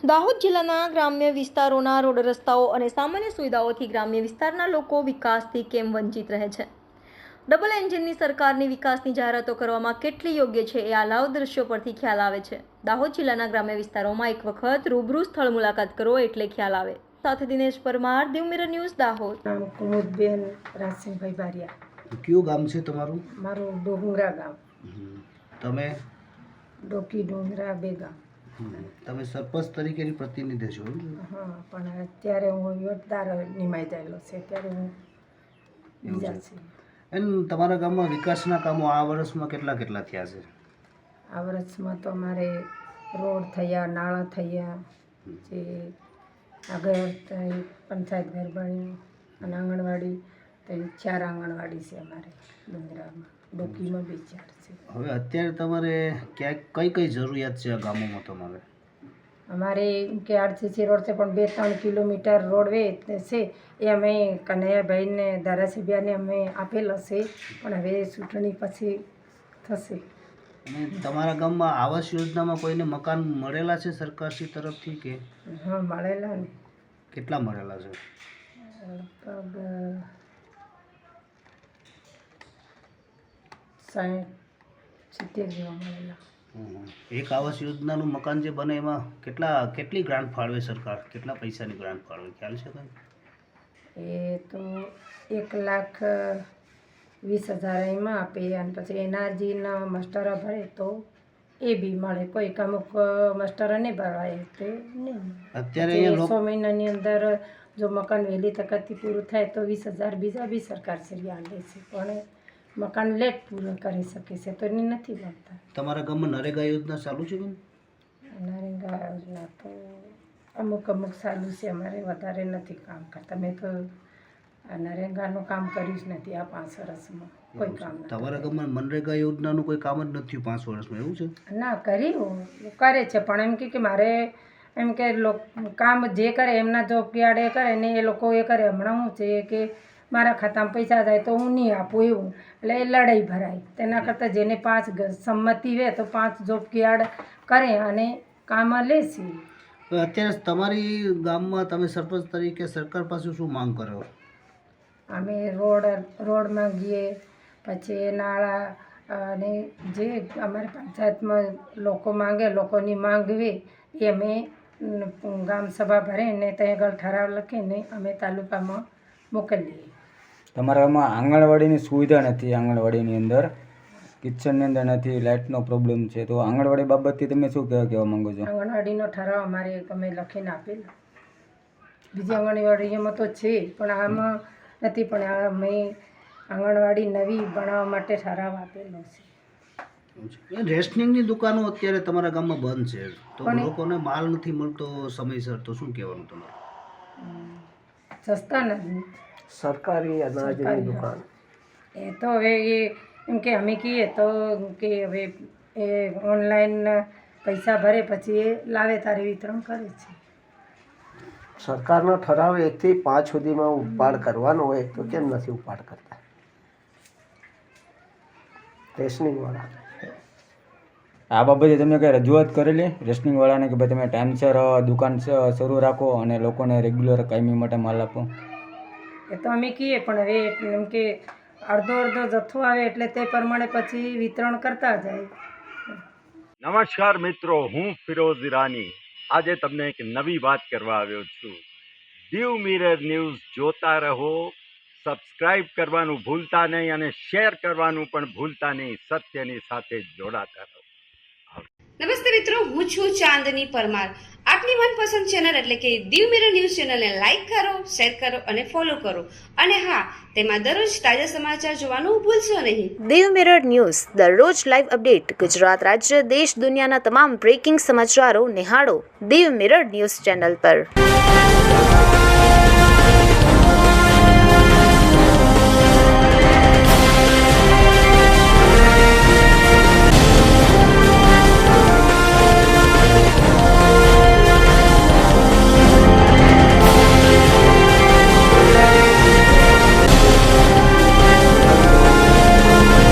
દાહોદ જિલ્લાના ગ્રામ્ય વિસ્તારોના રોડ રસ્તાઓ અને સામાન્ય સુવિધાઓથી ગ્રામ્ય વિસ્તારના લોકો વિકાસથી કેમ વંચિત રહે છે? ડબલ એન્જિનની સરકારની વિકાસની જાહેરાતો કરવામાં કેટલી યોગ્ય છે એ આ લાઈવ દ્રશ્યો પરથી ખ્યાલ આવે છે. દાહોદ જિલ્લાના ગ્રામ્ય વિસ્તારોમાં એક વખત રૂબરૂ સ્થળ મુલાકાત કરો એટલે ખ્યાલ આવે. સાથે દિનેશ પરમાર, દીવ મિરર ન્યૂઝ, દાહોદ. કુમુદબેન રાસિંગભાઈ બારિયા. કયું ગામ છે તમારું? મારું ડોંગરા ગામ. તમે? ડોકી ડોંગરા બે ગામ. તમે સરપંચ તરીકેની પ્રતિનિધિ છો? હા, પણ અત્યારે હું યોજદાર નિમાઈ જાયેલો છે. અત્યારે હું બીજા છે. એમ તમારા ગામમાં વિકાસના કામો આ વર્ષમાં કેટલા થયા છે? આ વર્ષમાં તો અમારે રોડ થયા, નાળા થયા, જે આગળ પંચાયત ઘર બન્યું અને આંગણવાડી તો 4 આંગણવાડી છે અમારે ડુંગરામાં. ડોકીમાં 2 4 છે. હવે અત્યારે તમારે ક્યાંક કઈ જરૂરિયાત છે આ ગામોમાં તમારે? અમારે કે આરસીસી રોડ છે, પણ 2-3 કિલોમીટર રોડવે છે એ અમે કનૈયાભાઈને ધારાસભ્યને અમે આપેલો છે, પણ હવે ચૂંટણી પછી થશે. અને તમારા ગામમાં આવાસ યોજનામાં કોઈને મકાન મળેલા છે સરકારશ્રી તરફથી કે? હા, મળેલા ને. કેટલા મળેલા છે? લગભગ 60-70 જેવા મળેલા. એક આવાસ યોજનાનું મકાન જે બને એમાં કેટલી ગ્રાન્ટ ફાળવે સરકાર? કેટલા પૈસાની ગ્રાન્ટ ફાળવે ખ્યાલ છે કંઈ? એ તો 1,20,000 એમાં આપે, અને પછી એનઆરજીના માસ્ટરો ભરે તો એ બી મળે. કોઈક અમુક માસ્ટરો નહીં ભરાય તે નહીં. અત્યારે 100 મહિનાની અંદર જો મકાન વહેલી તકથી પૂરું થાય તો 20,000 બીજા બી સરકાર શ્રી લે છે, પણ મકાન લેટ પૂરું કરી શકે છે તો એને નથી મળતા. તમારા ગામમાં નરેગા યોજના ચાલુ છે બેન? નરેગા યોજના તો અમુક ચાલુ છે, અમારે વધારે નથી કામ કરતા. મેં તો નરેગાનું કામ કર્યું જ નથી આ 5 વર્ષમાં. કોઈ કામ નથી. તમારા ગામમાં મનરેગા યોજનાનું કોઈ કામ જ નથી 5 વર્ષમાં, એવું છે? ના, કર્યું કરે છે, પણ એમ કે મારે એમ કે કામ જે કરે એમના જોબ કાર્ડે કરે ને એ લોકો એ કરે. હમણાં શું છે કે મારા ખાતામાં પૈસા જાય તો હું નહીં આપું એવું, એટલે એ લડાઈ ભરાય. તેના કરતાં જેને 5 સંમતિ હોય તો 5 જોબ કાર્ડ કરે અને કામ લે છે. અત્યારે તમારી ગામમાં તમે સરપંચ તરીકે સરકાર પાસે શું માંગ કરો? અમે રોડ માંગીએ, પછી નાળા, અને જે અમારી પંચાયતમાં લોકો માંગે, લોકોની માંગવી એ અમે ગામ સભા ભરીને ત્યાં આગળ ઠરાવ લખીને અમે તાલુકામાં મોકલીએ. તમારા ગામમાં આંગણવાડીની સુવિધા નથી, આંગણવાડીની અંદર કિચનની અંદર નથી, લાઇટનો પ્રોબ્લેમ છે, તો આંગણવાડી બાબતથી તમે શું કહેવા માંગો છો? આંગણવાડીનો ઠરાવ અમારે અમે લખીને આપેલો. બીજી આંગણવાડીઓમાં તો છે પણ આમાં નથી, પણ અમે આંગણવાડી નવી બનાવવા માટે ઠરાવ આપેલો છે. રેશનિંગની દુકાનો અત્યારે તમારા ગામમાં બંધ છે, તો લોકોને માલ નથી મળતો સમયસર, તો શું કહેવાનું તમારે? સસ્તા નથી સરકારી અનાજની દુકાન એ તો હવે એમ કે અમે કહીએ તો કે હવે એ ઓનલાઈન પૈસા ભરે પછી એ લાવે તારે વિતરણ કરે છે. સરકારનો ઠરાવ 1 થી 5 સુધીમાં ઉપાડ કરવાનો હોય તો કેમ નથી ઉપાડ કરતા રેશનિંગવાળા? આ બાબતે તમે કંઈ રજૂઆત કરેલી રેશનિંગવાળાને કે ભાઈ તમે ટાઈમસર દુકાન શરૂ રાખો અને લોકોને રેગ્યુલર કાયમી માટે માલ આપો? એ તો અમે કહીએ, પણ હવે એમ કે અડધો જથ્થો આવે એટલે તે પ્રમાણે પછી વિતરણ કરતા જાય. નમસ્કાર મિત્રો, હું ફિરોઝ ઈરાની આજે તમને એક નવી વાત કરવા આવ્યો છું. દીવ મિરર ન્યૂઝ જોતા રહો, સબસ્ક્રાઇબ કરવાનું ભૂલતા નહીં અને શેર કરવાનું પણ ભૂલતા નહીં. સત્યની સાથે જોડાતા રહો. નમસ્તે મિત્રો, હું છું ચાંદની પરમાર. આપની મનપસંદ ચેનલ એટલે કે દીવ મિરર ન્યૂઝ ચેનલને લાઈક કરો, શેર કરો અને ફોલો કરો. અને હા, તેમાં દરરોજ તાજા સમાચાર જોવાનું ભૂલશો નહીં. દીવ મિરર ન્યૂઝ દરરોજ લાઈવ અપડેટ ગુજરાત રાજ્ય, દેશ, દુનિયાના તમામ બ્રેકિંગ સમાચારો નિહાળો દીવ મિરર ન્યૂઝ ચેનલ પર.